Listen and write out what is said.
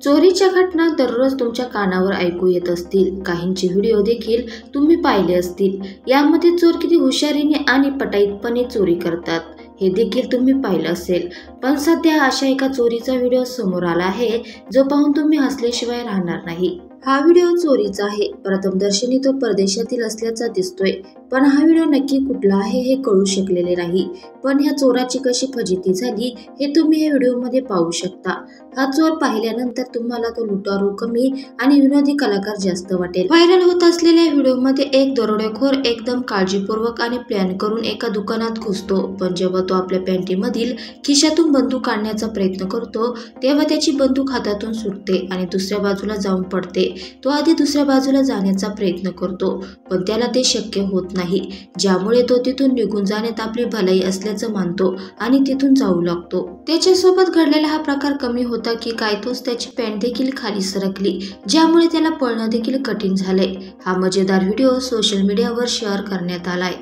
चोरीच्या घटना दररोज तुमच्या कानावर ऐकू येत असतील. काहींचे व्हिडिओ देखील तुम्ही पाहिले असतील. यामध्ये चोर किती हुशारीने आणि पटाईतपणे चोरी करतात हे देखील तुम्ही पाहिलं असेल. पण सध्या अशा एका चोरीचा व्हिडिओ समोर आला आहे जो पाहून तुम्ही हसल्याशिवाय राहणार नाही. हा व्हिडिओ चोरीचा आहे. प्रथमदर्शनी तो परदेशातील असल्याचा दिसतोय, पण हा व्हिडिओ नक्की कुठला आहे हे कळू शकलेले नाही. पण ह्या चोराची कशी फजिती झाली हे तुम्ही या व्हिडिओमध्ये पाहू शकता. हा चोर पाहिल्यानंतर तुम्हाला तो लुटारू कमी आणि विनोदी कलाकार जास्त वाटेल. व्हायरल होत असलेल्या व्हिडिओमध्ये एक दरोडेखोर एकदम काळजीपूर्वक आणि प्लॅन करून एका दुकानात घुसतो. पण जेव्हा तो आपल्या पॅन्टीमधील खिशातून बंदूक काढण्याचा प्रयत्न करतो तेव्हा त्याची बंदूक हातातून सुटते आणि दुसऱ्या बाजूला जाऊन पडते. तो आधी दुसऱ्या बाजूला जाण्याचा प्रयत्न करतो, पण त्याला ते शक्य होत नाही, ज्यामुळे तो तिथून निघून जाण्यात आपली भलाई असल्याचं मानतो आणि तिथून जाऊ लागतो. त्याच्यासोबत घडलेला हा प्रकार कमी होता की काय तोच त्याची पॅन्ट देखील खाली सरकली, ज्यामुळे त्याला पळणं देखील कठीण झालंय. हा मजेदार व्हिडिओ सोशल मीडियावर शेअर करण्यात आलाय.